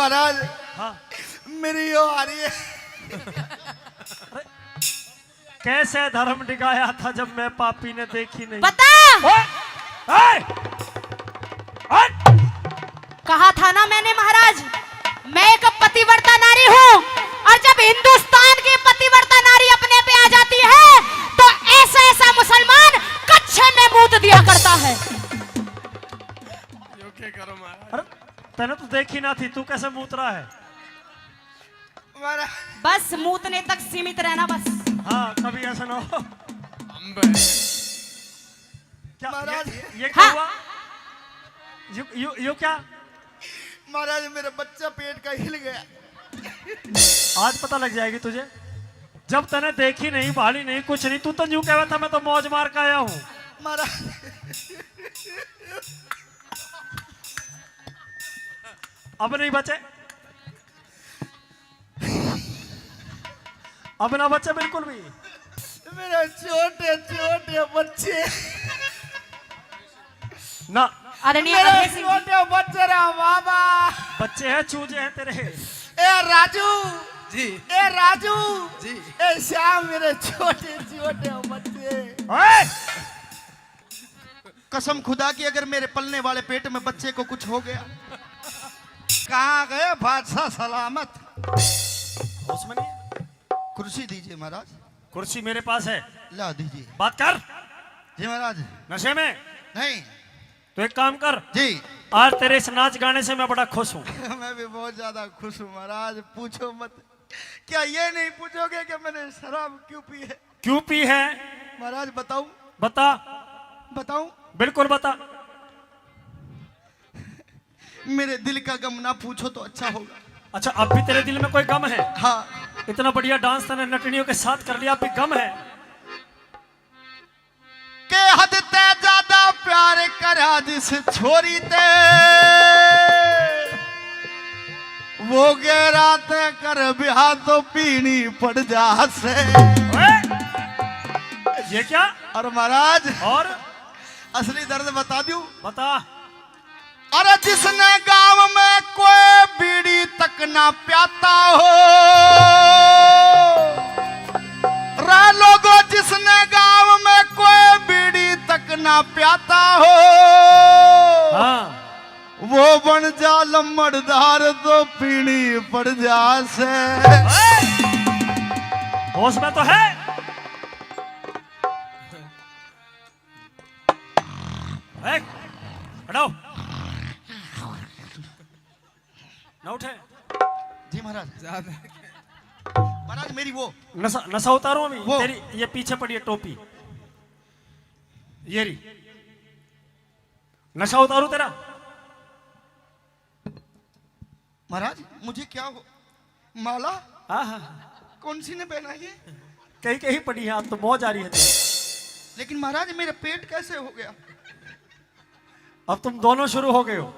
महाराज हाँ मेरी यो आ रही है। कैसे धर्म डिगाया था जब मैं पापी ने देखी नहीं। बता। कहा था ना मैंने महाराज, मैं एक पतिव्रता नारी हूँ, और जब हिंदुस्तान की पतिव्रता नारी अपने पे आ जाती है तो ऐसा ऐसा मुसलमान कच्छे में मूत दिया करता है। करो महाराज। अरे तने तो देखी ना थी, तू कैसे मूत रहा है? बस मूतने तक सीमित रहना बस। हाँ कभी ऐसा ना हो। क्या महाराज ये क्या हाँ। हुआ? यू क्या? महाराज मेरा बच्चा पेट का हिल गया। आज पता लग जाएगी तुझे। जब तने देखी नहीं, भाली नहीं, कुछ नहीं, तू तो यूं कह रहा था मैं तो मौज मार के आया हूँ। महाराज अब नहीं बचे, अब ना बचे बिल्कुल भी। मेरे छोटे छोटे बच्चे ना आदरणीय मेरे अभय सिंह जी। छोटे बच्चे रे बाबा। बच्चे हैं, चूजे हैं तेरे। ए राजू जी ए राजू जी ए श्याम मेरे छोटे छोटे बच्चे। ओए! कसम खुदा की अगर मेरे पलने वाले पेट में बच्चे को कुछ हो गया। कहाँ गए बादशाह सलामत? होश में नहीं है? कुर्सी दीजिए महाराज। कुर्सी मेरे पास है, ला दीजिए। बात कर। जी महाराज। नशे में नहीं तो एक काम कर, जी आज तेरे इस नाच गाने से मैं बड़ा खुश हूँ। मैं भी बहुत ज्यादा खुश हूँ महाराज। पूछो मत। क्या ये नहीं पूछोगे कि मैंने शराब क्यों पी है? क्यों पी है? महाराज बताऊं? बता। बताऊं? बिल्कुल बता। मेरे दिल का गम ना पूछो तो अच्छा होगा। अच्छा अब भी तेरे दिल में कोई गम है? हाँ इतना बढ़िया डांस तूने नटनियों के साथ कर लिया, अब भी गम है? के हद ते ज्यादा प्यार करा जिस छोरी ते वो गेरा ते कर ब्याह तो पीनी पड़ जा से। ओए! ये क्या? और महाराज और असली दर्द बता दूं? बता। अरे जिसने गांव में कोई बीड़ी तक ना प्याता हो रे लोगों, जिसने गांव में कोई बीड़ी तक ना प्याता हो हाँ वो बन जा लम्बड़दार तो पीनी पड़ जा से। होश में तो है? हटाओ, ना उठे। जी महाराज। ज्यादा महाराज मेरी वो नशा नशा उतारू अभी। वो। तेरी ये पीछे पड़ी है टोपी, ये रही। नशा उतारू तेरा? महाराज मुझे क्या हो? माला हाँ हाँ कौन सी ने पहना ये? कहीं कहीं पड़ी है, अब तो मौज आ रही है तेरी। लेकिन महाराज मेरा पेट कैसे हो गया? अब तुम दोनों शुरू हो गए हो।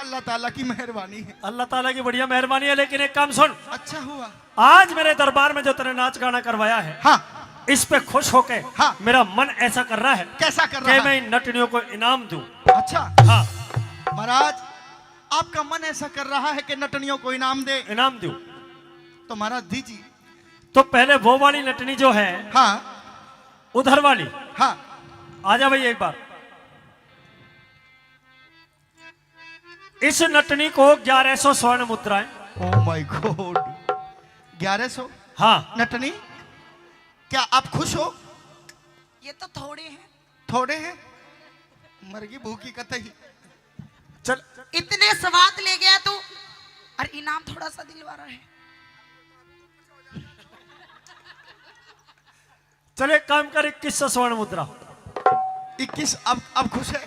अल्लाह ताला की मेहरबानी है। अल्लाह ताला की बढ़िया मेहरबानी है। लेकिन एक काम सुन, अच्छा हुआ। आज मेरे दरबार में जो तेरे नाच गाना करवाया है, हाँ इस पे खुश होके हाँ। मेरा मन ऐसा कर रहा है कैसा कर कि रहा मैं है? इन नटनियों को इनाम दूं। अच्छा हाँ महाराज आपका मन ऐसा कर रहा है कि नटनियों को इनाम दे, इनाम दूं। तो महाराज दीजिए। तो पहले वो वाली नटनी जो है, हाँ उधर वाली, हाँ आजा भाई एक बार। इस नटनी को 1100 स्वर्ण मुद्राएं। ओ माय गॉड 1100 हाँ नटनी। क्या आप खुश हो? ये तो थोड़े हैं। थोड़े हैं? मरगी भूखी कतई। चल इतने स्वाद ले गया तू, और इनाम थोड़ा सा दिलवा रहा है। चल एक काम कर, 2100 स्वर्ण मुद्रा। 21 अब खुश है?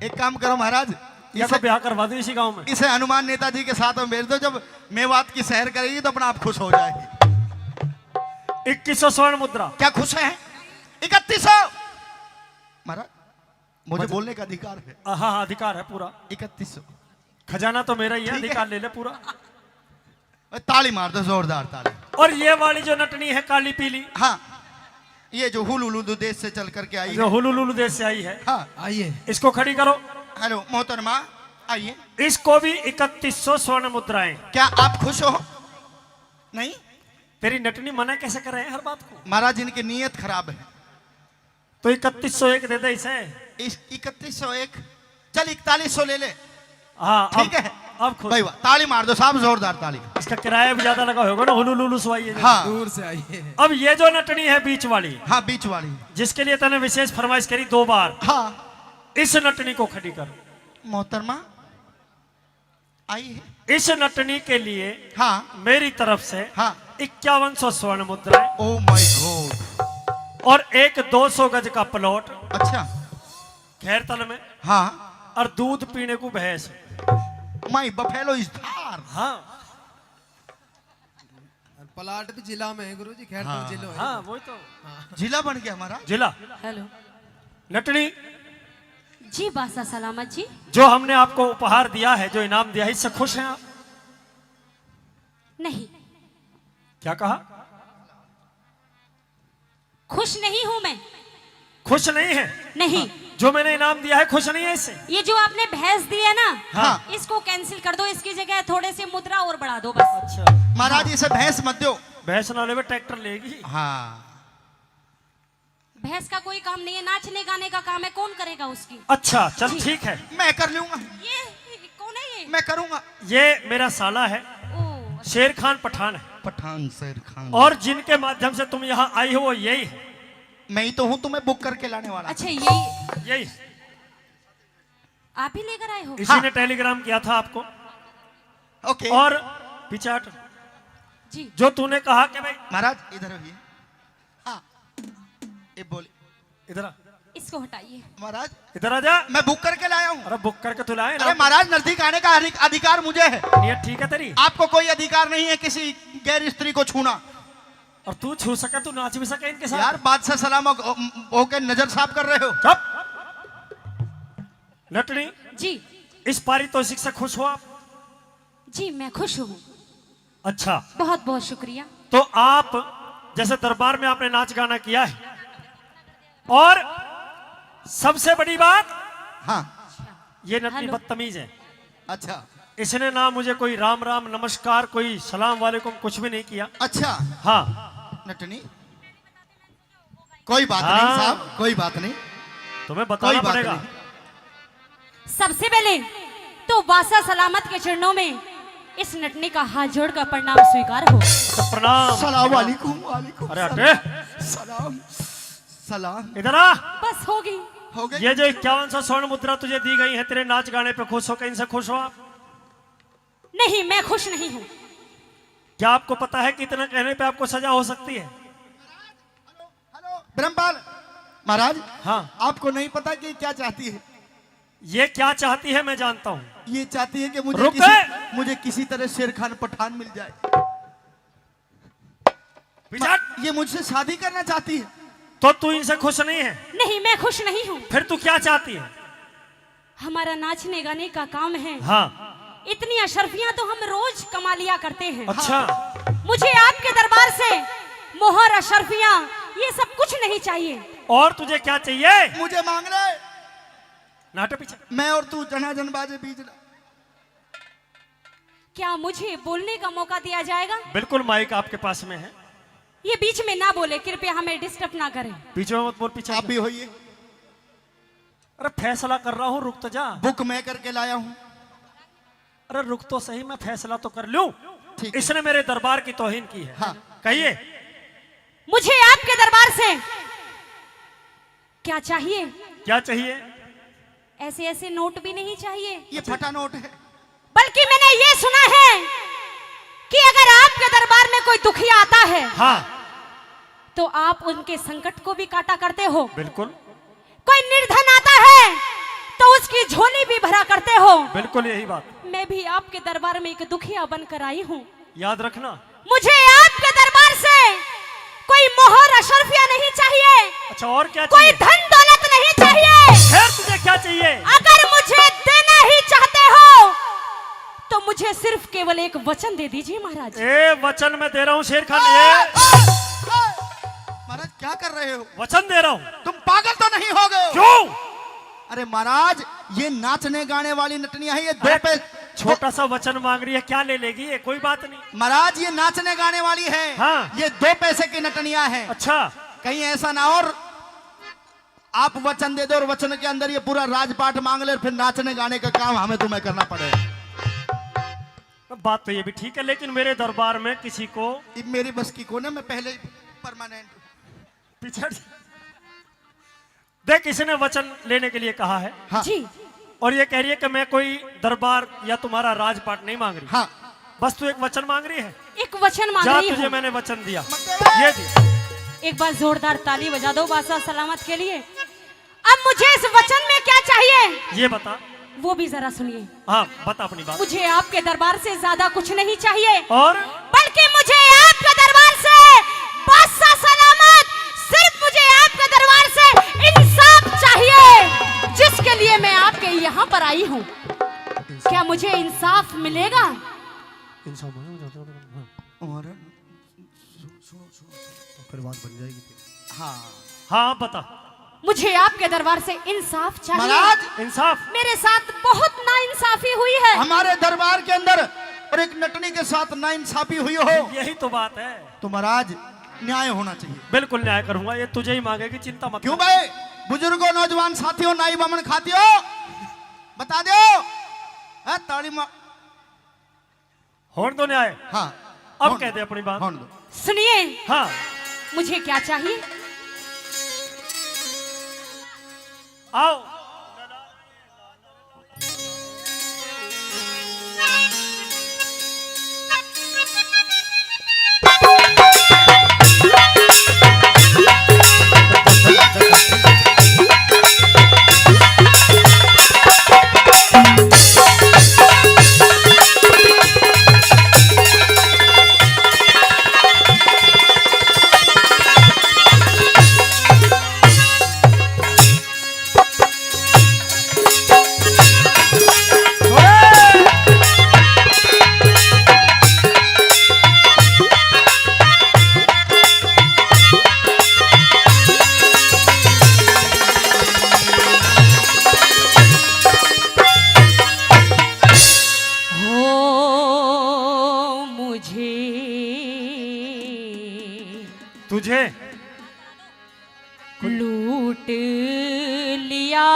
एक काम करो महाराज, या तो ब्याह करवा दो इसी गांव में। इसे हनुमान नेताजी के साथ में भेज दो। जब मेवात की सैर करेगी तो अपना आप खुश हो जाएगी। 2100 स्वर्ण मुद्रा। क्या खुश है? 3100 महाराज मुझे बोलने का अधिकार है। हाँ हाँ अधिकार है पूरा। 3100 खजाना तो मेरा ही है, ठीक है। अधिकार ले ले पूरा। ताली मार दो जोरदार ताली। और ये वाली जो नटनी है काली पीली, हाँ ये जो हुलुलु देश से चल करके आई जो है। हुलुलुलु देश से आई है, हाँ आइए इसको खड़ी करो। हेलो मोहतरमा। आइए। इसको भी 3100 स्वर्ण मुद्राएं। क्या आप खुश हो? नहीं तेरी नटनी मना कैसे कर रहे हैं हर बात को? महाराज इनकी नीयत खराब है। तो 3101 दे दे इसे। 3101 चल 4100 ले ले। हाँ ठीक है अब खुद भाई वाह, ताली मार दो साहब, जोरदार ताली। इसका किराया भी ज्यादा लगा होगा ना, हुलुलुलु सुवाइए। हाँ दूर से आइए। अब ये जो नटनी है बीच वाली, हाँ बीच वाली, जिसके लिए तने विशेष फरमाइश करी 2 बार, हाँ इस नटनी को खड़ी कर। मोहतरमा आई है। इस नटनी के लिए हाँ मेरी तरफ से हाँ 5100 स्वर्ण मुद्राएं ओ माय गॉड। और एक 200 गज का प्लॉट अच्छा खैरतल में, हाँ और दूध पीने को भैंस। माय बफेलो इज धार। हाँ प्लाट भी जिला में है गुरुजी, खैर हाँ। तो जिला है। हाँ वही तो जिला बन गया हमारा। जिला। हेलो नटनी, जी बासा सलामत जी। जो हमने आपको उपहार दिया है, जो इनाम दिया है, इससे खुश हैं आप? नहीं, क्या कहा? खुश नहीं हूं मैं। खुश नहीं है? नहीं, जो मैंने इनाम दिया है खुश नहीं है इससे? ये जो आपने भैंस दी है ना, हाँ। इसको कैंसिल कर दो, इसकी जगह थोड़े से मुद्रा और बढ़ा दो बस। अच्छा, महाराज इसे भैंस मत दो। भैंस ना लेवे ट्रैक्टर लेगी। हाँ भैंस का कोई काम नहीं है, नाचने गाने का काम है, कौन करेगा उसकी? अच्छा चल ठीक है, मैं कर लूंगा, ये कौन है ये? मैं करूंगा। ये मेरा साला है, ओ, शेर खान पठान है, पठान शेर खान। और जिनके माध्यम से तुम यहाँ आई हो वो यही है। मैं ही तो हूँ तुम्हें बुक करके लाने वाला। अच्छा यही यही आप ही लेकर आए हो? इसी हाँ। ने टेलीग्राम किया था आपको। ओके और पीछे हट। जी जो तूने कहा कि भाई महाराज इधर आइए। हाँ ये बोले इधर आ, इसको हटाइए। महाराज इधर आ जा। मैं बुक करके लाया हूँ। अरे बुक करके तू लाए अरे ना। महाराज नजदीक आने का अधिकार मुझे है। नियत ठीक है तेरी। आपको कोई अधिकार नहीं है किसी गैर स्त्री को छूना। और तू छू सके, तू नाच भी सके इनके साथ। यार बादशाह सलाम होके नजर साफ कर रहे हो। चुप। नटनी, जी इस पारितोषिक से खुश हो आप? जी मैं खुश हूँ, अच्छा, बहुत बहुत शुक्रिया। तो आप जैसे दरबार में आपने नाच गाना किया है, और सबसे बड़ी बात, हाँ ये नटनी हेलो। बदतमीज है। अच्छा इसने ना मुझे कोई राम राम नमस्कार, कोई सलाम वालेकुम कुछ भी नहीं किया। अच्छा हाँ नटनी कोई बात हाँ। नहीं साहब, कोई बात नहीं, तुम्हें कोई बताना बात पड़ेगा। नहीं। सबसे पहले तो बासा सलामत के चरणों में इस नटनी का हाथ जोड़ कर प्रणाम स्वीकार हो। तो प्रणाम। सलाम वालेकुम। वालेकुम अरे हटे, सलाम। सलाम इधर आ। बस होगी। हो गए। ये जो 5100 स्वर्ण मुद्रा तुझे दी गई है तेरे नाच गाने पे खुश हो, कहीं से खुश हो आप? नहीं मैं खुश नहीं हूँ। क्या आपको पता है कि इतना कहने पे आपको सजा हो सकती है? ब्रह्मपाल महाराज, हाँ, आपको नहीं पता कि क्या चाहती है? ये क्या चाहती है मैं जानता हूँ। ये चाहती है कि रुक गए। मुझे किसी तरह शेर खान पठान मिल जाए। बिचार, ये मुझसे शादी करना चाहती है। तो तू इनसे खुश नहीं है? नहीं मैं खुश नहीं हूँ। फिर तू क्या चाहती है? हमारा नाचने गाने का काम है, हाँ, इतनी अशर्फियां तो हम रोज कमा लिया करते हैं। अच्छा, मुझे आपके दरबार से मोहर अशर्फियां ये सब कुछ नहीं चाहिए। और तुझे क्या चाहिए? मुझे मांग रहे, नाटे पीछे। मैं और तू जना जन बाजे बीच। क्या मुझे बोलने का मौका दिया जाएगा? बिल्कुल, माइक आपके पास में है। ये बीच में ना बोले, कृपया हमें डिस्टर्ब ना करें। पीछे में मत बोल, पीछे आप भी होइए। अरे फैसला कर रहा हूँ, रुक तो जा। बुक मैं करके लाया हूँ। अरे रुक तो सही, मैं फैसला तो कर लूं। ठीक है। इसने मेरे दरबार की तौहीन की है। हाँ। कहिए। मुझे आपके दरबार से क्या चाहिए? क्या चाहिए? ऐसे ऐसे नोट भी नहीं चाहिए, ये फटा नोट है। बल्कि मैंने ये सुना है कि अगर आपके दरबार में कोई दुखी आता है, हाँ, तो आप उनके संकट को भी काटा करते हो। बिल्कुल कोई निर्धन आता है तो उसकी झोली भी भरा करते हो। बिल्कुल यही बात। मैं भी आपके दरबार में एक दुखिया बनकर आई हूँ। याद रखना। मुझे आपके दरबार से कोई मोहर अशर्फिया नहीं चाहिए, अच्छा, और क्या कोई चाहिए? धन दौलत नहीं चाहिए। फिर तुझे क्या चाहिए? अगर मुझे देना ही चाहते हो तो मुझे सिर्फ केवल एक वचन दे दीजिए महाराज। ए वचन मैं दे रहा हूँ शेर खान, ये महाराज क्या कर रहे हो? वचन दे रहा हूँ। तुम पागल तो नहीं हो गए? क्यों? अरे महाराज ये नाचने गाने वाली नटनियां हैं, ये दो देख, पे छोटा सा वचन मांग रही है, क्या ले लेगी ये? कोई बात नहीं। महाराज ये नाचने गाने वाली है, हाँ। ये 2 पैसे की नटनियां हैं। अच्छा, कहीं ऐसा ना और आप वचन दे दो और वचन के अंदर ये पूरा राजपाट मांग ले, फिर नाचने गाने का काम हमें तुम्हें करना पड़े। बात तो ये भी ठीक है, लेकिन मेरे दरबार में किसी को ये मेरी बस की कोने में पहले ही परमानेंट पिछड़ देख, किसी ने वचन लेने के लिए कहा है। हाँ। जी और ये कह रही है कि मैं कोई दरबार या तुम्हारा राजपाट नहीं मांग रही। हाँ। बस तू एक वचन मांग रही है। एक वचन मांग जा, रही तुझे हूँ। मैंने वचन दिया, मतलब ये दी। एक बार जोरदार ताली बजा दो बादशाह सलामत के लिए। अब मुझे इस वचन में क्या चाहिए ये बता। वो भी जरा सुनिए। हाँ, बता अपनी बात। मुझे आपके दरबार से ज्यादा कुछ नहीं चाहिए, और बल्कि मुझे आपके दरबार से बादशाह सलामत, सिर्फ मुझे आपके दरबार से इंसाफ चाहिए, जिसके लिए मैं आपके यहाँ पर आई हूँ। क्या मुझे इंसाफ मिलेगा? और फिर बात बन जाएगी। हाँ हाँ, बता। मुझे आपके दरबार से इंसाफ चाहिए। महाराज इंसाफ? मेरे साथ बहुत नाइंसाफी हुई है। हमारे दरबार के अंदर और एक नटनी के साथ नाइंसाफी हुई हो, यही तो बात है। तो महाराज न्याय होना चाहिए। बिल्कुल न्याय करूंगा, ये तुझे ही मांगेगी, चिंता मत क्यों कर। भाई? बुजुर्गों, नौजवान साथियों, नाई बामन खातियों, बता दो। ताड़ी मा... होने दो न्याय। हाँ, अब कह दे अपनी बात। होने दो। सुनिए, हाँ, मुझे क्या चाहिए? आओ। तुझे लूट लिया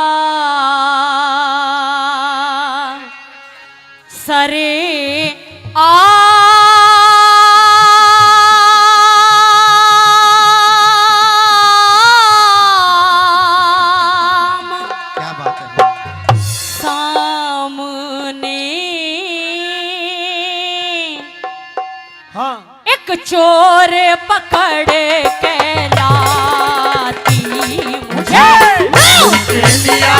सरे क्या बात है? सामने हाँ एक चोर पकड़ के लाती मुझे लिया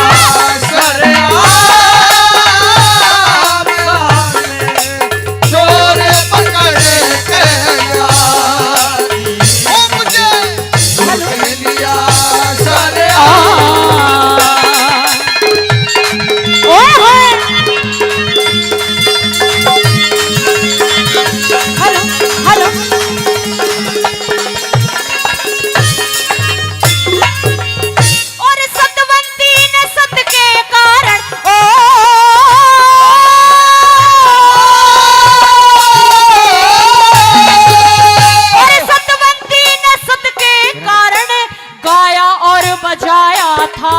चोर पकड़ के मुझे लिया सरे हेलो हेलो और सतवंती ने सत के कारण और सतवंती ने सत के कारण गाया और बजाया था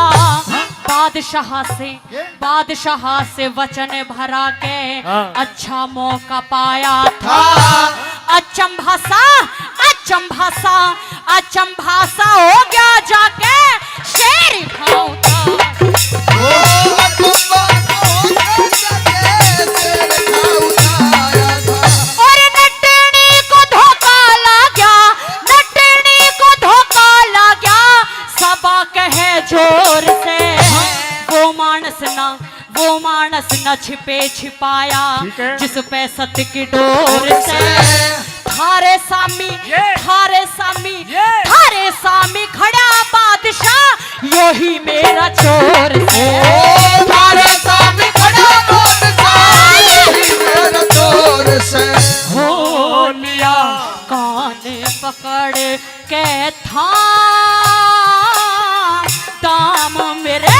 बादशाह से वचन भरा के अच्छा मौका पाया था। अचंभा सा हो गया जाके शेर खाऊंगा और नटनी को धोखा लगा सबा कहे जोर से वो मानस न छिपे छिपाया ठीक है। जिस पे सत्य की डोर से थारे सामी खड़ा बादशाह यो ही मेरा चोर से थारे सामने खड़ा चोर से हो लिया कान पकड़ के था दाम मेरे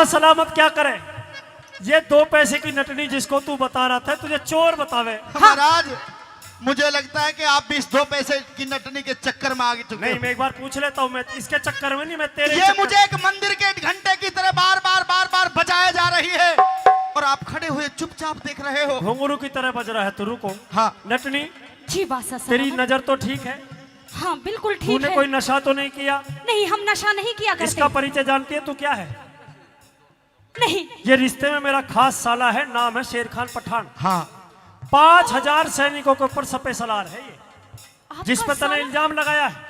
खुदा सलामत क्या करे, ये 2 पैसे की नटनी जिसको तू बता रहा था तुझे चोर बतावे। महाराज मुझे लगता है कि आप भी इस 2 पैसे की नटनी के चक्कर में आ चुके नहीं, हो। मैं एक बार पूछ लेता हूँ, मैं इसके चक्कर में नहीं, मैं तेरे ये चक्कर- मुझे एक मंदिर के घंटे की तरह बार बार बजाया जा रही है और आप खड़े हुए चुपचाप देख रहे हो। घुंघरू की तरह बज रहा है। तो रुको। हाँ नटनी, जी बादशाह तेरी सलामत। नजर तो ठीक है, हाँ बिल्कुल ठीक तूने है। कोई नशा तो नहीं किया? नहीं, हम नशा नहीं किया करते। इसका परिचय जानती है तू क्या है? नहीं। ये रिश्ते में मेरा खास साला है, नाम है शेर खान पठान। हाँ 5000 सैनिकों के ऊपर सपे सलार है ये, आपका जिस पर तने साला? इल्जाम लगाया है।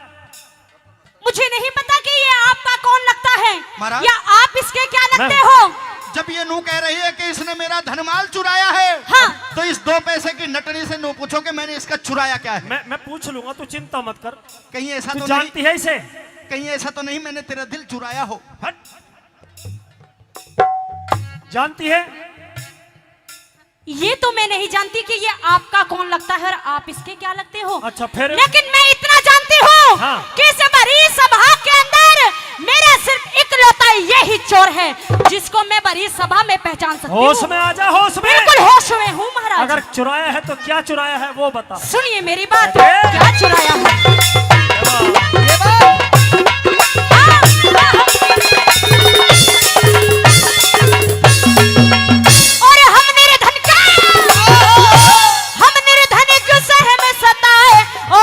मुझे नहीं पता कि ये आपका कौन लगता है महाराज? या आप इसके क्या लगते मैं- हो। जब ये नू कह रही है कि इसने मेरा धनमाल चुराया है, हाँ। तो इस 2 पैसे की नटनी से नू पूछो कि मैंने इसका चुराया क्या है। मैं पूछ लूंगा, तू चिंता मत कर। कहीं ऐसा तू तो जानती है इसे? नहीं, कहीं ऐसा तो नहीं मैंने तेरा दिल चुराया हो। हट। जानती है? ये तो मैं नहीं जानती कि ये आपका कौन लगता है और आप इसके क्या लगते हो। अच्छा फिर? लेकिन मैं इतना जानती हूँ हाँ। कि इस बड़ी सभा के अंदर मेरा सिर्फ इकलौता यही चोर है जिसको मैं बड़ी सभा में पहचान सकती हूँ। होश में आ जा, होश में। बिल्कुल होश में हूँ महाराज। अगर चुराया है तो क्या चुराया है वो बता। सुनिए मेरी बात, अरे! क्या चुराया है। ये बात और हम निर्धन का, हम निर्धन क्यों सह में सताए। ओ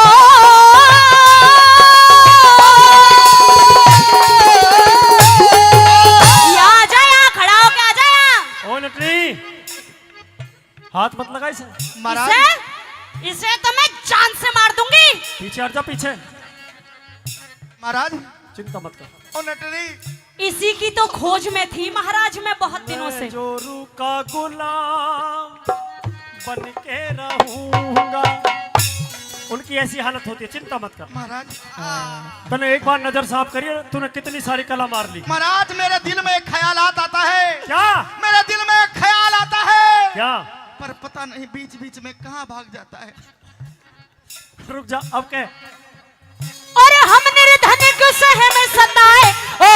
आ जाया, खड़ा हो के आ जाया। ओ नटनी, हाथ मत लगा इसे। महाराज इसे तो मैं जान से मार दूंगी। पीछे हट जा, पीछे। महाराज चिंता मत कर। ओ नटनी, इसी की तो खोज में थी महाराज मैं बहुत दिनों से। मैं जोरू का गुलाम बन के रहूंगा। उनकी ऐसी हालत होती है, चिंता मत कर। महाराज तूने एक बार नजर साफ करी, तूने कितनी सारी कला मार ली। महाराज मेरे दिल में एक ख्यालात आता है। क्या? मेरे दिल में एक ख्याल आता है, क्या? पर पता नहीं बीच बीच में कहाँ भाग जाता है। रुक जा, अब क्या? और हम निर्धन क्यों सह में सताए। ओ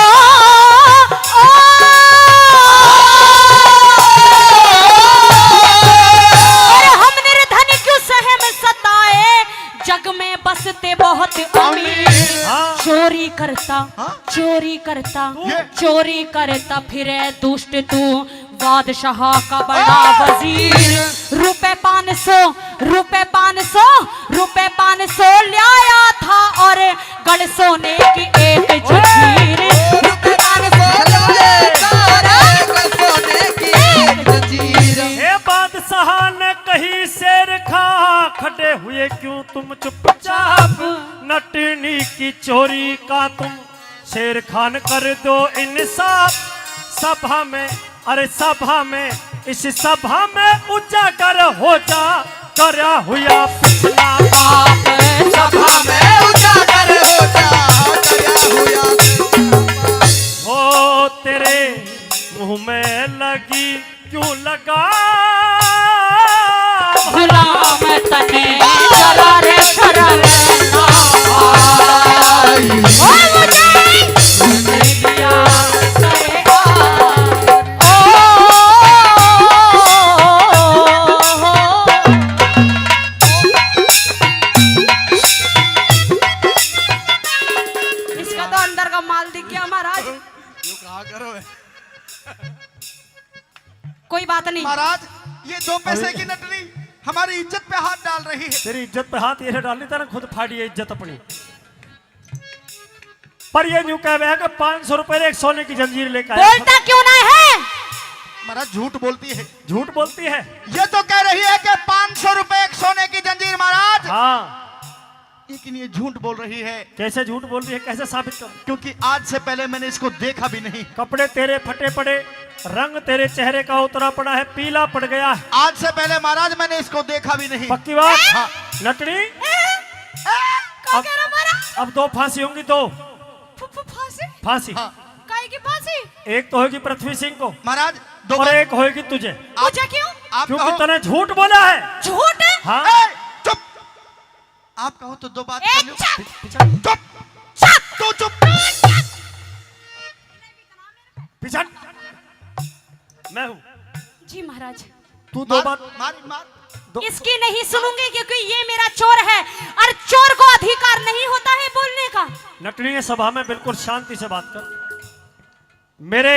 और हम निर्धन क्यों सह में सताए। जग में बसते बहुत अमीर। हाँ। चोरी करता, हाँ? चोरी करता, ये? चोरी करता फिरे दुष्ट तू बादशाह का बड़ा वजीर। रुपए 500, रुपए 500, रुपए 500 लाया था और गढ़ सोने की एक जंजीर। रुपए 500 सोने की एक जंजीर। हे बादशाह ने कही शेर खा, खड़े हुए क्यों तुम चुपचाप। नटनी की चोरी का तुम शेर खान कर दो इंसाफ। सभा में, अरे सभा में, इस सभा में उजागर हो जा, करा हुआ पिछला पाप। सभा में उजागर हो जा, करया हुआ हो तेरे मुंह में लगी क्यों लगा। गुलाम तने चला रे शरण आई। ओ मुझे दिया करे इसका तो अंदर का माल दिख गया महाराज। यूं कहा करो। कोई बात नहीं। महाराज ये 2 पैसे की नटनी हमारी इज्जत पे हाथ डाल रही है। तेरी इज्जत पे हाथ ये डालनी था ना, खुद फाड़ी है इज्जत अपनी। पर ये न्यू कह रहा है कि 500 रुपए एक सोने की जंजीर लेकर आया। बोलता क्यों ना है। महाराज झूठ बोलती है। झूठ बोलती है। ये तो कह रही है कि 500 रुपए एक सोने की जंजीर महाराज, हाँ, लेकिन ये झूठ बोल रही है कैसे झूठ बोल रही है, कैसे साबित कर। क्योंकि आज से पहले मैंने इसको देखा भी नहीं। कपड़े तेरे फटे पड़े, रंग तेरे चेहरे का उतरा पड़ा है, पीला पड़ गया है। आज से पहले महाराज मैंने इसको देखा भी नहीं। पक्की बात? हाँ। नटनी, क्या कह रहा महाराज। अब 2 फांसी होंगी, 2 फांसी। फांसी। हाँ। काहे की फांसी। एक तो होगी पृथ्वी सिंह को महाराज 2 और एक होगी तुझे, मुझे क्यों। आप क्योंकि कहो। तूने झूठ बोला है। झूठ। हाँ, ए, चुप। आप कहो तो 2 बात ए, कर लो। चुप। चुप। तू चुप। पीछे मैं हूँ। जी महाराज, तू दो बार मार इसकी नहीं सुनूंगी क्योंकि ये मेरा चोर है और चोर को अधिकार नहीं होता है बोलने का। नटनी है सभा में, बिल्कुल शांति से बात कर। मेरे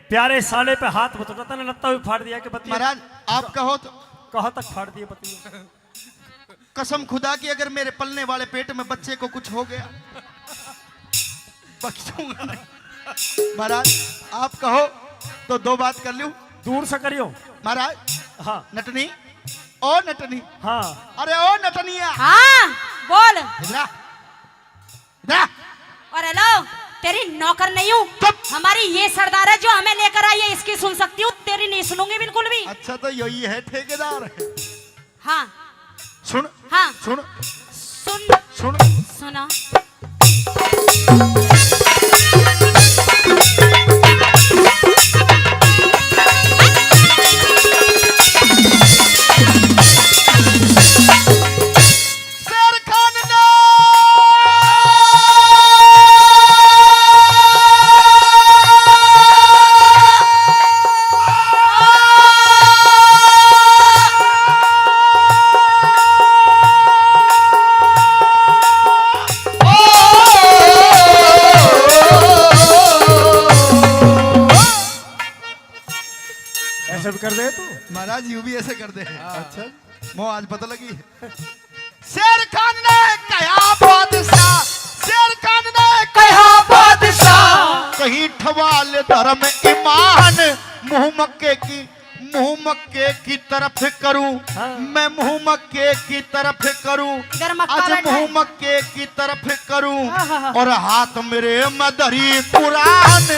प्यारे साले पे हाथ मत उठाता ना, लत्ता भी फाड़ दिया कि बत्ती महाराज आप कहो तो कहाँ तक फाड़ दिए बत्ती। कसम खुदा की अगर मेरे पलने वाले पेट में बच्चे को कुछ हो गया बख्शूंगा नहीं। महाराज आप कहो तो दो बात कर लूं। दूर से करियो। महाराज हाँ नटनी, ओ नटनी, हाँ अरे ओ नटनिया, हाँ बोल। इधर आ, इधर आ। और हेलो, तेरी नौकर नहीं हूँ, चुप। हमारी ये सरदार है जो हमें लेकर आई है, इसकी सुन सकती हूँ, तेरी नहीं सुनूंगी बिल्कुल भी। अच्छा तो यही है ठेकेदार। हाँ सुन हाँ सुन सुन सुन सुना। शेर खान ने ऐसे भी कर दे तू। महाराज यूं भी ऐसे कर दे। अच्छा मो आज पता लगी है। शेर खान ने कहा बादशाह, शेर खान ने कहा बादशाह, कहीं ठवाल धर्म ईमान, मुंह मक्के की तरफ करूं, हाँ। मैं मुंह मक्के की तरफ करूं, इधर मक्का आज बैठा है। मुंह मक्के की तरफ करूं, हाँ, हाँ, हाँ। और हाथ मेरे मदरी कुरान।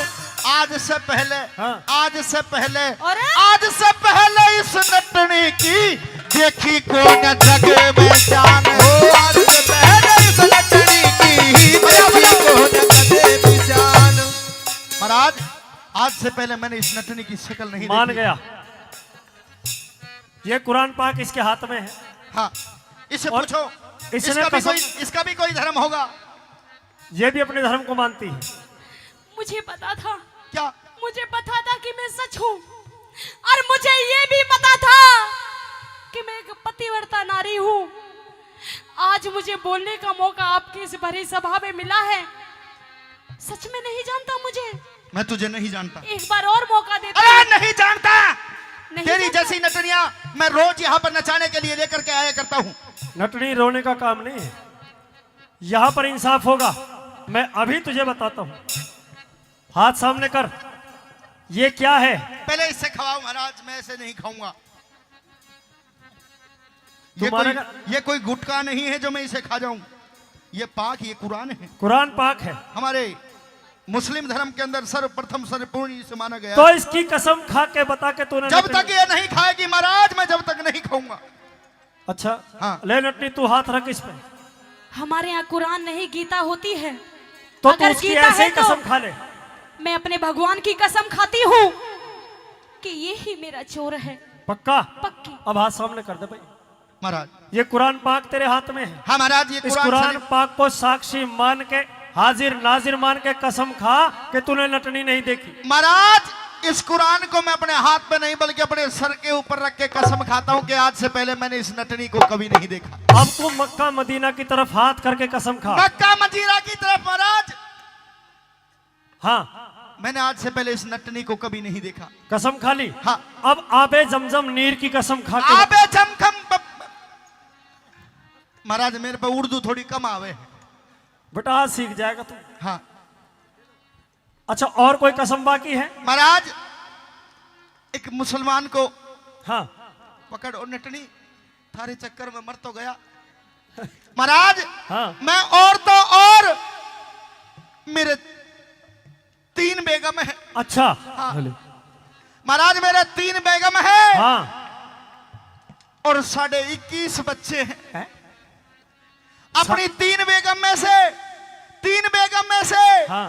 आज से पहले हाँ। आज से पहले अरे? आज से पहले इस नटनी की देखी कौन जग में जान। आज से पहले इस नटनी की देखी कौन कदे भी जान। महाराज आज से पहले मैंने इस नटनी की शक्ल नहीं मान देखी। गया। ये कुरान पाक इसके हाथ में है। हाँ इसे और पूछो, इसने इसका भी कोई धर्म होगा। ये भी अपने धर्म को मानती है। मुझे पता था, क्या मुझे पता था कि मैं सच हूँ, और मुझे ये भी पता था कि मैं एक पतिव्रता नारी हूँ। आज मुझे बोलने का मौका आपकी इस भरी सभा में मिला है। सच में नहीं जानता मुझे, मैं तुझे नहीं जानता। एक बार और मौका देता अरे हूँ। नहीं जानता। नहीं तेरी जानता। जैसी नटनियां मैं रोज यहाँ पर नचाने के लिए लेकर के आया करता हूँ। नटनी रोने का काम नहीं है, यहां पर इंसाफ होगा। मैं अभी तुझे बताता हूं। हाथ सामने कर। ये क्या है? पहले इससे खवाओ महाराज, मैं ऐसे नहीं खाऊंगा। तुम्हारा ये कोई गुटखा नहीं है जो मैं इसे खा जाऊं। ये पाक, ये कुरान है। कुरान पाक है हमारे मुस्लिम धर्म के अंदर सर्वप्रथम सर्वपूर्ण इसे माना गया। तो इसकी कसम खा के बता के तूने जब तक ये नहीं खाएगी महाराज, मैं जब तक नहीं खाऊंगा। अच्छा हाँ। ले नटनी, तू हाथ रख इस पे। हमारे यहाँ कुरान नहीं गीता होती है। तो तू अगर उसकी गीता ऐसे है ही तो कसम खा ले। मैं अपने भगवान की कसम खाती हूँ कि ये ही मेरा चोर है। पक्का? पक्की। अब हाथ सामने कर दे भाई। महाराज ये कुरान पाक तेरे हाथ में है। हाँ महाराज, ये इस कुरान शरीफ- पाक को साक्षी मान के, हाजिर नाजिर मान के कसम खा कि तूने नटनी नहीं देखी। महाराज इस कुरान को मैं अपने हाथ पे नहीं बल्कि अपने सर के ऊपर रख के कसम खाता हूँ कि आज से पहले मैंने इस नटनी को कभी नहीं देखा। अब तू मक्का मदीना की तरफ हाथ करके कसम खा। मक्का मदीना की तरफ महाराज, हाँ मैंने आज से पहले इस नटनी को कभी नहीं देखा। कसम खा ली। हाँ। अब आबे जमजम नीर की कसम खा के आबे जमखम महाराज मेरे पे उर्दू थोड़ी कम आवे। बेटा आज सीख जाएगा तू। हाँ अच्छा और कोई कसम बाकी है? महाराज एक मुसलमान को हाँ पकड़ और नटनी थारे चक्कर में मर तो गया महाराज। हाँ मैं और तो और मेरे 3 बेगम है। अच्छा हाँ। महाराज मेरे 3 बेगम है हाँ और 21.5 बच्चे हैं। है? अपनी 3 बेगम में से हाँ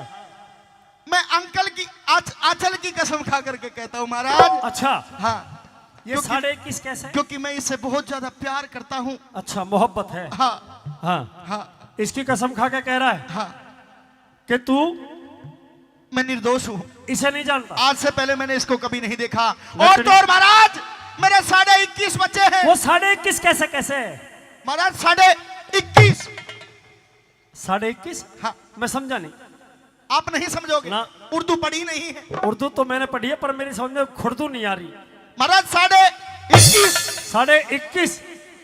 मैं अंकल की आंचल की कसम खा करके कहता हूँ महाराज। अच्छा हाँ ये क्योंकि- 21.5 कैसे? क्योंकि मैं इससे बहुत ज्यादा प्यार करता हूँ। अच्छा मोहब्बत है। हाँ हाँ हाँ इसकी कसम खा के कह रहा है हाँ कि तू मैं निर्दोष हूँ। इसे नहीं जानता। आज से पहले मैंने इसको कभी नहीं देखा। और तो और महाराज मेरे 21.5 बच्चे हैं। वो 21.5 कैसे कैसे? महाराज 21.5। 21.5? हाँ। मैं समझा नहीं। आप नहीं समझोगे ना। उर्दू पढ़ी नहीं है। उर्दू तो मैंने पढ़ी है पर मेरी समझ में खुर्दू नहीं आ रही। महाराज 21.5। 21.5?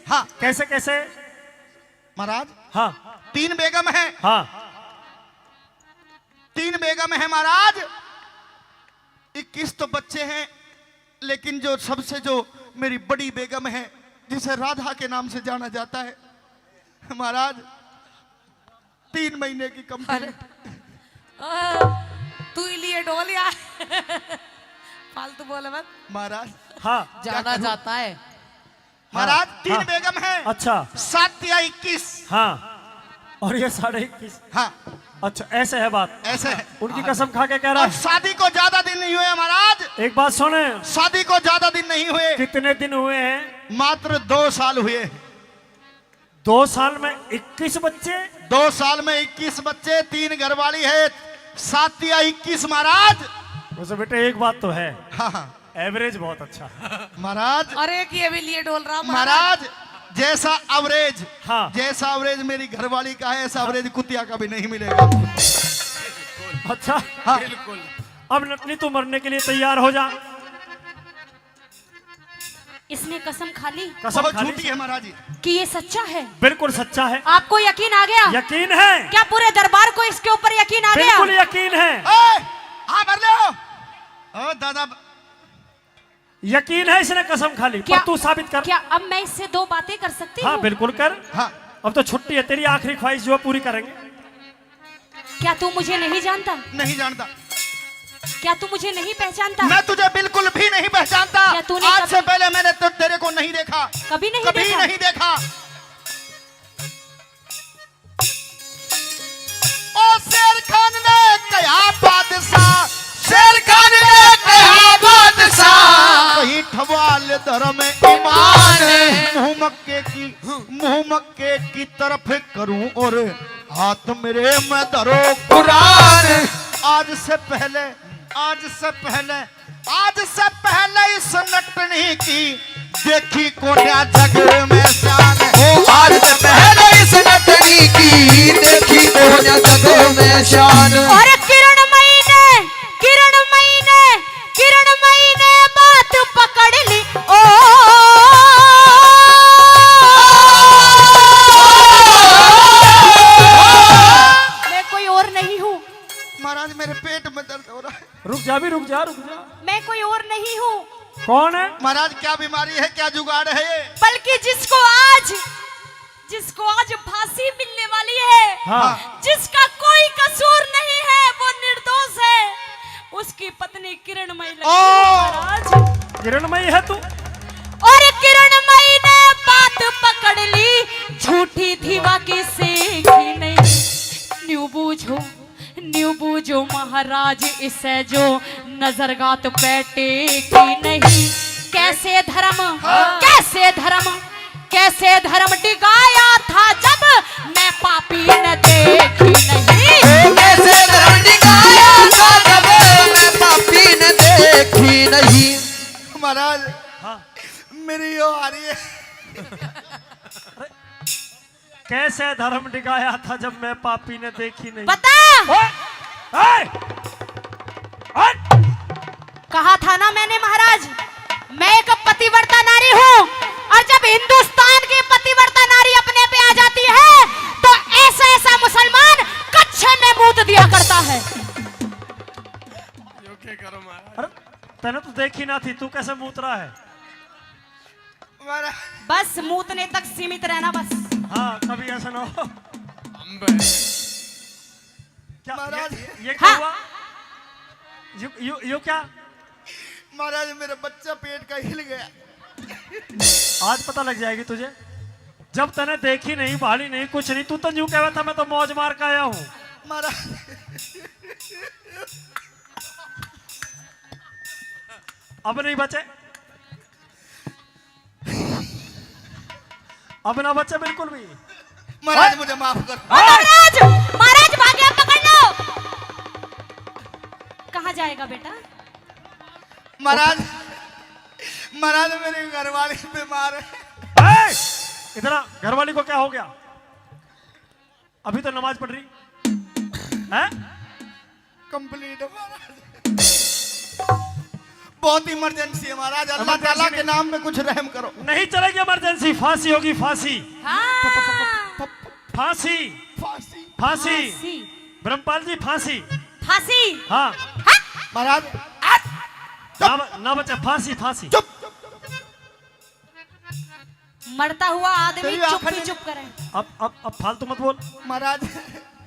हाँ। कैसे कैसे? महाराज हाँ 3 बेगम है। हाँ 3 बेगम है महाराज। 21 तो बच्चे हैं, लेकिन जो सबसे जो मेरी बड़ी बेगम है जिसे राधा के नाम से जाना जाता है महाराज, 3 महीने की कंप्लीट। तू लिए डोल यार फालतू बोले मत। महाराज हाँ। जाना जाता है महाराज 3 हाँ। बेगम है। अच्छा 7 या 21। हाँ। और ये 21.5? हाँ अच्छा ऐसे है बात। ऐसे है। उनकी कसम खा के कह रहा और है। शादी को ज्यादा दिन नहीं हुए महाराज। एक बात सुने, शादी को ज्यादा दिन नहीं हुए, कितने दिन हुए हैं? मात्र 2 साल हुए। 2 साल में 21 बच्चे? 2 साल में 21 बच्चे, 3 घरवाली है, 7 या 21 महाराज। वैसे बेटे एक बात तो है, हाँ हाँ एवरेज बहुत अच्छा। महाराज। अरे कि ये भी लिए डोल रहा महाराज जैसा एवरेज, हाँ। जैसा एवरेज मेरी घरवाली का है, ऐसा एवरेज कुतिया का भी नहीं मिलेगा। अच्छा हाँ। अब नटनी तू मरने के लिए तैयार हो जा। इसने कसम खा ली कसम बहुत खा ली। झूठी है महाराज जी। कि ये सच्चा है। बिल्कुल सच्चा है। आपको यकीन आ गया? यकीन है। क्या पूरे दरबार को इसके ऊपर यकीन आ गया? बिल्कुल यकीन है। हाँ भर लो। ओ दादा, यकीन है इसने कसम खा ली। पर तू साबित कर। क्या अब मैं इससे 2 बातें कर सकती हाँ हूँ? बिल्कुल कर। हाँ अब तो छुट्टी है, तेरी आखिरी ख्वाहिश जो है पूरी करेंगे। क्या तू मुझे नहीं जानता? नहीं जानता। क्या तू मुझे नहीं पहचानता? मैं तुझे बिल्कुल भी नहीं पहचानता। क्या तूने आज कभी- से पहले मैंने तो तेरे को नहीं देखा। कभी नहीं कभी देखा? नहीं देखा। ओ शेर खान ने कहा बादशाह, शेर खान ने कहा बादशाह, कहीं ठवाल धर्म ईमान, मुंह मक्के की तरफ करूं और हाथ मेरे में धरो कुरान। आज से पहले इस नटनी की देखी कोन्या जग में शान। आज से पहले इस नटनी की देखी कोन्या जग में शान। और किरणमयी ने बात पकड़ ली। ओ मैं कोई और नहीं हूँ। महाराज मेरे पेट में दर्द हो रहा है। रुक जा भी, रुक जा रुक जा। मैं कोई और नहीं हूँ, कौन है? महाराज क्या बीमारी है, क्या जुगाड़ है ये? बल्कि जिसको आज फांसी मिलने वाली है, हाँ। जिसका कोई कसूर नहीं है, वो निर्दोष है, उसकी पत्नी किरणमयी लगती है महाराज। किरणमयी है तू? और किरणमयी ने बात पकड़ ली, झूठी थी बाकी सेखी नहीं। न्यू बूझो महाराज, इसे जो नजरगात बैठे की नहीं। कैसे धर्म डिगाया था जब मैं पापी न देखी नहीं। कैसे धर्म दिखाया था जब मैं पापी ने देखी नहीं। महाराज हाँ। मेरी यो आ रही है। कैसे धर्म डिगाया था जब मैं पापी ने देखी नहीं। बता। ओए! ओए! ओए! कहा था ना मैंने महाराज, मैं एक पतिव्रता नारी हूँ, और जब हिंदुस्तान की पतिव्रता नारी अपने पे आ जाती है तो ऐसा मुसलमान कच्छे में मूत दिया करता है। अरे तने तो देखी ना थी, तू कैसे मूत रहा है? महाराज बस मूतने तक सीमित रहना बस। हाँ कभी ऐसा ना हो। क्या महाराज। ये क्या हाँ। हुआ? यो क्या? महाराज मेरा बच्चा पेट का हिल गया। आज पता लग जाएगी तुझे। जब तने देखी नहीं, भाली नहीं, कुछ नहीं, तू तो यूं कह रहा था मैं तो मौज मार के आया हूँ। महाराज अब नहीं बचे, अब ना बचे बिल्कुल भी। महाराज मुझे माफ कर। महाराज भाग्य पकड़ लो। जाएगा बेटा। महाराज महाराज मेरी घरवाली बीमार है। ए, इधर आ, घरवाली को क्या हो गया? अभी तो नमाज पढ़ रही है। कंप्लीट है महाराज, बहुत इमरजेंसी है महाराज। अल्लाह इमरजेंसी ताला में- के नाम में कुछ रहम करो। नहीं चलेगी इमरजेंसी, फांसी होगी, फांसी हाँ, फांसी फांसी फांसी। फांसी ब्रह्मपाल जी फांसी। फांसी। हाँ महाराज ना बचा, फांसी फांसी। चुप। मरता हुआ आदमी तेरी चुप आंखें ही नहीं- चुप करे। अब फालतू मत बोल, महाराज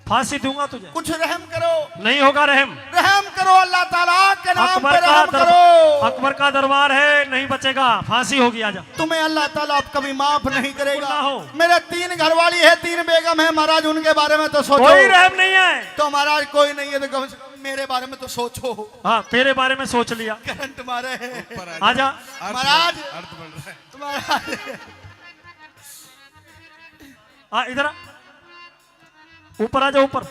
फांसी दूंगा तुझे। कुछ रहम करो, नहीं होगा रहम। रहम करो, अल्लाह ताला के नाम अकबर पे का रहम करो। अकबर का दरबार है, नहीं बचेगा, फांसी होगी। आजा। तुम्हें अल्लाह ताला अब कभी माफ नहीं करेगा। ना हो। मेरे 3 घरवाली है, 3 बेगम है महाराज, उनके बारे में तो सोचो। कोई रहम नहीं है। तो महाराज कोई नहीं है तो कम से कम मेरे बारे में तो सोचो। हाँ तेरे बारे में सोच लिया। करंट मारे है आजा। महाराज। अर्थ बढ़ रहा है। तुम्हारा हाँ इधर आ, ऊपर आ जा, ऊपर।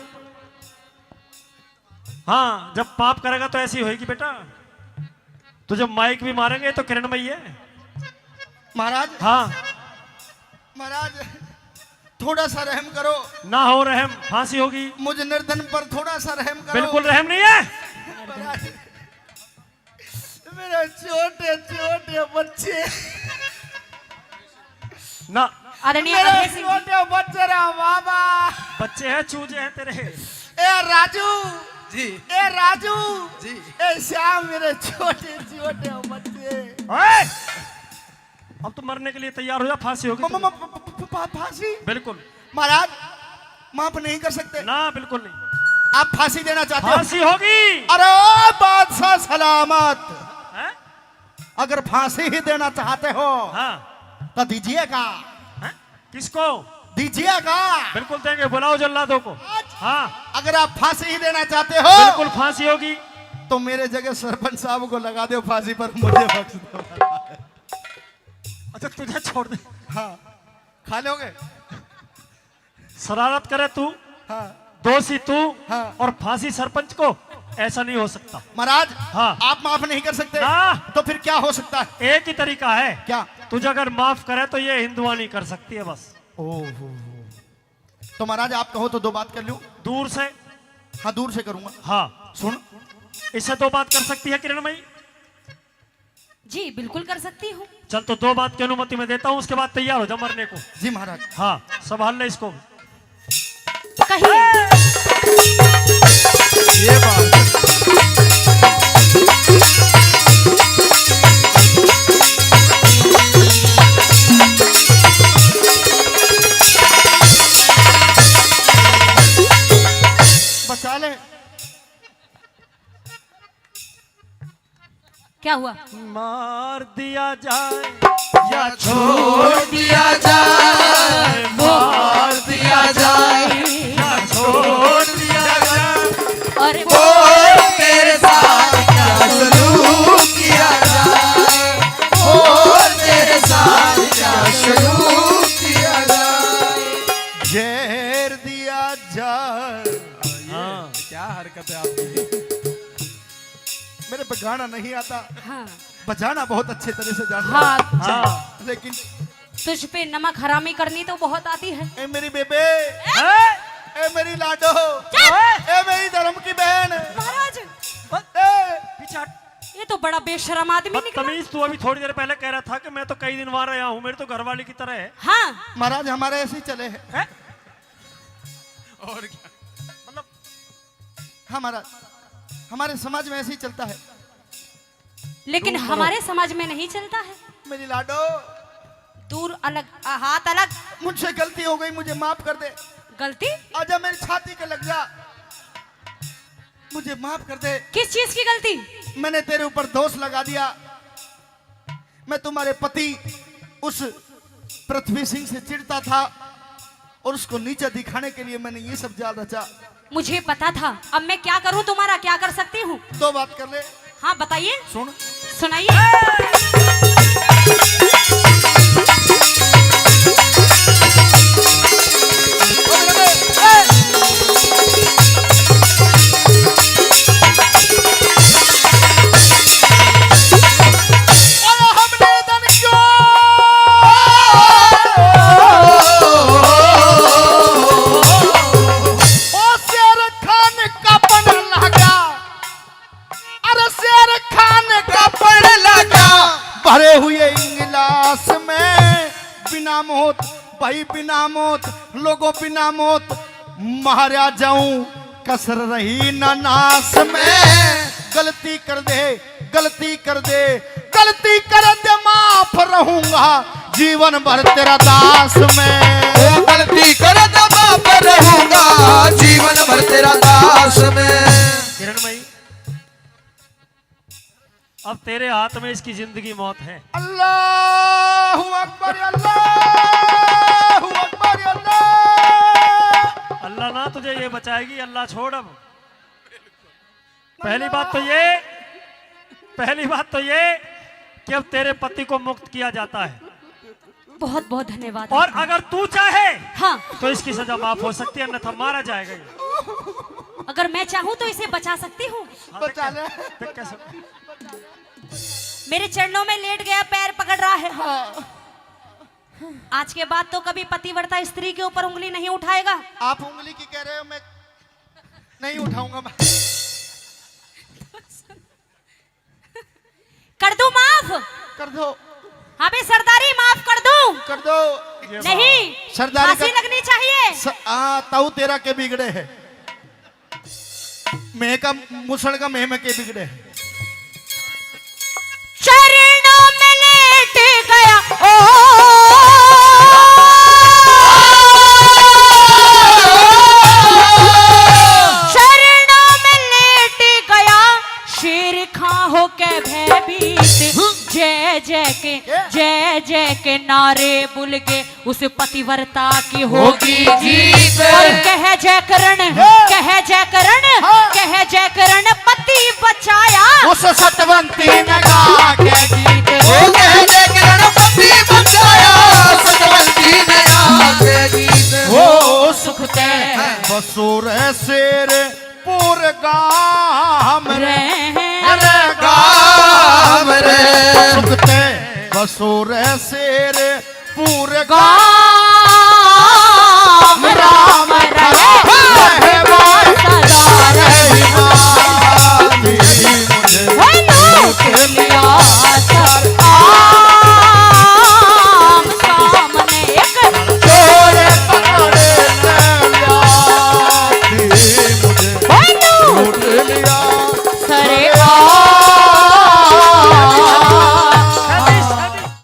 हाँ जब पाप करेगा तो ऐसी होएगी बेटा। तो जब माइक भी मारेंगे तो किरणमयी है। महाराज हाँ महाराज थोड़ा सा रहम करो, ना हो रहम, फांसी होगी। मुझ निर्धन पर थोड़ा सा रहम करो। बिल्कुल रहम नहीं है। महाराज, मेरे छोटे छोटे बच्चे, ना आदरणीय मेरे अभय सिंह जी, छोटे बच्चे रे बाबा। बच्चे हैं, चूजे हैं तेरे। ए राजू, जी ए राजू, जी। ए श्याम, मेरे छोटे छोटे बच्चे। ओए! अब तो मरने के लिए तैयार हो जा, फांसी होगी तुझे। फांसी? बिल्कुल महाराज माफ नहीं कर सकते। ना, बिल्कुल नहीं। आप फांसी देना चाहते हो? फांसी होगी। अरे ओ बादशाह सलामत, हैं? अगर फांसी ही देना चाहते हो हाँ तो दीजिएगा, हैं? किसको? दीजिएगा। बिल्कुल देंगे, बुलाओ जल्लादों को। हाँ अगर आप फांसी ही देना चाहते हो बिल्कुल फांसी होगी। तो मेरे जगह सरपंच साहब को लगा दो फांसी पर, मुझे बख्श दो। अच्छा तुझे छोड़ दे। हाँ खा लोगे? शरारत करे तू, हाँ दोषी तू, हाँ। और फांसी सरपंच को, ऐसा नहीं हो सकता। महाराज हाँ। आप माफ नहीं कर सकते ना। तो फिर क्या हो सकता है? एक ही तरीका है। क्या? तुझे अगर माफ करे तो ये हिंदुआनी कर सकती है बस। ओहो, तो महाराज आप कहो तो 2 बात कर लूं? दूर से। हाँ दूर से करूंगा। हाँ सुन, इससे 2 बात कर सकती है किरणमयी? जी बिल्कुल कर सकती हूँ। चल तो 2 बात की अनुमति मैं देता हूँ, उसके बाद तैयार हो जा मरने को। जी महाराज। हाँ संभाल ले इसको। कहिए। ये बात बचा ले। क्या हुआ? मार दिया जाए या छोड़ दिया जाए, मार दिया जाए, या छोड़ दिया जाए, अरे और तेरे साथ क्या सलूक किया जाए, और तेरे साथ क्या सलूक किया जाए। जहर दिया जाए। हाँ। क्या हरकत है आपकी? मेरे पे गाना नहीं आता, हाँ बजाना बहुत अच्छे तरह से जानता हूं। हाँ, हाँ। लेकिन तुझ पे नमक हरामी करनी तो बहुत आती है। ए मेरी बेबे, हैं? ए मेरी लाडो, ए मेरी धर्म की बहन, महाराज ए पीछे हट। ये तो बड़ा बेशरम आदमी निकला। बदतमीज, तू अभी थोड़ी देर पहले कह रहा था कि मैं तो कई दिन वहां रहा हूँ, मेरी तो घरवाली की तरह है। हाँ महाराज हमारे ऐसे ही चले हैं। हैं? और क्या? मतलब हाँ महाराज, हमारे समाज में ऐसे ही चलता है। लेकिन हमारे समाज में नहीं चलता है। मेरी लाडो, दूर अलग हाथ अलग। मुझसे गलती हो गई, मुझे माफ कर दे। गलती? आजा मेरी छाती के लग जा, मुझे माफ कर दे। किस चीज की गलती? मैंने तेरे ऊपर दोष लगा दिया। मैं तुम्हारे पति उस पृथ्वी सिंह से चिढ़ता था और उसको नीचे दिखाने के लिए मैंने ये सब जाल रचा। मुझे पता था। अब मैं क्या करूं? तुम्हारा क्या कर सकती हूँ? 2 बात कर ले। हाँ बताइए, सुन, सुनाइए। भाई बिना मौत लोगों बिना मौत मारा जाऊं कसर रही ना नास में। गलती कर दे गलती कर दे गलती कर दे माफ रहूंगा जीवन भर तेरा दास में। ओ गलती कर तो माफ रहूंगा जीवन भर तेरा दास में। किरणमयी, अब तेरे हाथ में इसकी जिंदगी मौत है। अल्लाहु अकबर अल्लाहु अकबर अल्लाह। अल्लाह ना तुझे ये बचाएगी, अल्लाह छोड़। अब पहली बात तो ये कि अब तेरे पति को मुक्त किया जाता है, बहुत बहुत धन्यवाद। और अगर तू चाहे हाँ, तो इसकी सजा माफ हो सकती है, अन्यथा मारा जाएगा ये। अगर मैं चाहूँ तो इसे बचा सकती हूँ। हाँ, बचा ले। देख कैसे। मेरे चरणों में लेट गया, पैर पकड़ रहा है। आज के बाद तो कभी पतिव्रता स्त्री के ऊपर उंगली नहीं उठाएगा। आप उंगली की कह रहे हो, मैं नहीं उठाऊंगा। मैं कर दूं माफ? कर दो हाँ बे सरदारी, माफ कर दूं? कर दो। नहीं, सरदारी फांसी लगनी चाहिए। ताऊ तेरा के बिगड़े है, मैं का मुसड़ का मैं के बिगड़े है। चरणों में लेट गया ओ चरणों में लेट गया शेर खां हो के भयभीत। जय जय के नारे बुल के उस पतिव्रता की होगी जीत। और कह जय करण पति बचाया उस सतवंती ने गा के गीत। ओ कह दे गणपति बचाया सतवंती ने आके गीत। हो सुख ते बसुर शेर पूर गाम रे गाम रे। सुख ते बसुर शेर पूर गाम। गाम